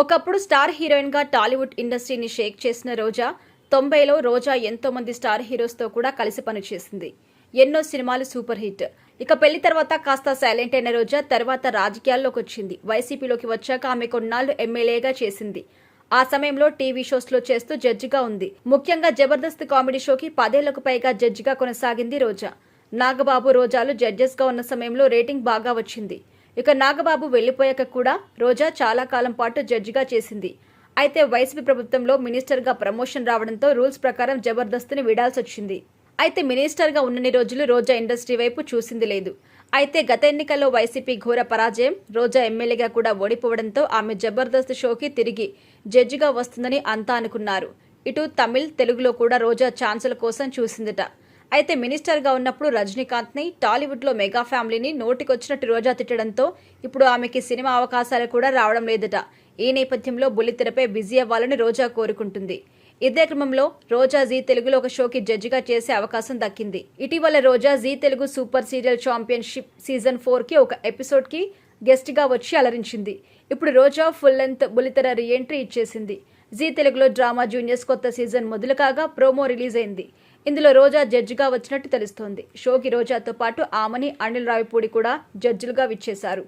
ఒకప్పుడు star heroine గా టాలీవుడ్ ఇండస్ట్రీని షేక్ చేసిన రోజా 90లో రోజా ఎంతో మంది స్టార్ హీరోస్ తో కూడా కలిసి పనిచేసింది. ఎన్నో సినిమాలు సూపర్ హిట్. ఇక పెళ్లి తర్వాత కాస్త సైలెంట్ అయిన రోజా తర్వాత రాజకీయాల్లోకి వచ్చింది. వైసీపీలోకి వచ్చాక ఆమె కొన్నాళ్లు ఎమ్మెల్యేగా చేసింది. ఆ సమయంలో టీవీ షోస్ లో చేస్తూ జడ్జిగా ఉంది. ముఖ్యంగా జబర్దస్త్ కామెడీ షోకి 10 ఏళ్లకు పైగా జడ్జిగా కొనసాగింది రోజా. నాగబాబు రోజాలు జడ్జెస్ గా ఉన్న సమయంలో రేటింగ్ బాగా వచ్చింది. ఇక నాగబాబు వెళ్లిపోయాక కూడా రోజా చాలా కాలం పాటు జడ్జిగా చేసింది. అయితే వైసీపీ ప్రభుత్వంలో మినిస్టర్గా ప్రమోషన్ రావడంతో రూల్స్ ప్రకారం జబర్దస్త్ని వీడాల్సి వచ్చింది. అయితే మినిస్టర్గా ఉన్నన్ని రోజులు రోజా ఇండస్ట్రీ వైపు చూసింది లేదు. అయితే గత ఎన్నికల్లో వైసీపీ ఘోర పరాజయం, రోజా ఎమ్మెల్యేగా కూడా ఓడిపోవడంతో ఆమె జబర్దస్త్ షోకి తిరిగి జడ్జిగా వస్తుందని అంతా అనుకున్నారు. ఇటు తమిళ్, తెలుగులో కూడా రోజా ఛాన్సుల కోసం చూసిందట. అయితే మినిస్టర్గా ఉన్నప్పుడు రజనీకాంత్ని, టాలీవుడ్లో మెగా ఫ్యామిలీని నోటికొచ్చినట్టు రోజా తిట్టడంతో ఇప్పుడు ఆమెకి సినిమా అవకాశాలు కూడా రావడం లేదట. ఈ నేపథ్యంలో బుల్లితెరపై బిజీ అవ్వాలని రోజా కోరుకుంటుంది. ఇదే క్రమంలో రోజా జీ తెలుగులో ఒక షోకి జడ్జిగా చేసే అవకాశం దక్కింది. ఇటీవల Roja Zee Telugu super serial championship season 4కి ఒక ఎపిసోడ్కి గెస్ట్గా వచ్చి అలరించింది. ఇప్పుడు రోజా ఫుల్ లెంత్ బుల్లితెర రీఎంట్రీ ఇచ్చేసింది. జీ తెలుగులో డ్రామా జూనియర్స్ కొత్త సీజన్ మొదలు కాగా ప్రోమో రిలీజ్ అయింది. ఇందులో రోజా జడ్జిగా వచ్చినట్టు తెలుస్తోంది. షోకి రోజాతో పాటు ఆమని, అనిల్ రావిపూడి కూడా జడ్జిలుగా విచ్చేశారు.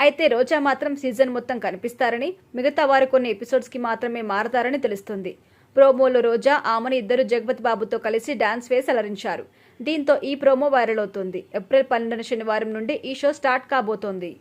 అయితే రోజా మాత్రం సీజన్ మొత్తం కనిపిస్తారని, మిగతా వారు కొన్ని ఎపిసోడ్స్కి మాత్రమే మారతారని తెలుస్తోంది. ప్రోమోలో రోజా, ఆమని ఇద్దరు జగపతి బాబుతో కలిసి డాన్స్ వేసి అలరించారు. దీంతో ఈ ప్రోమో వైరల్ అవుతోంది. ఏప్రిల్ 12 శనివారం నుండి ఈ షో స్టార్ట్ కాబోతోంది.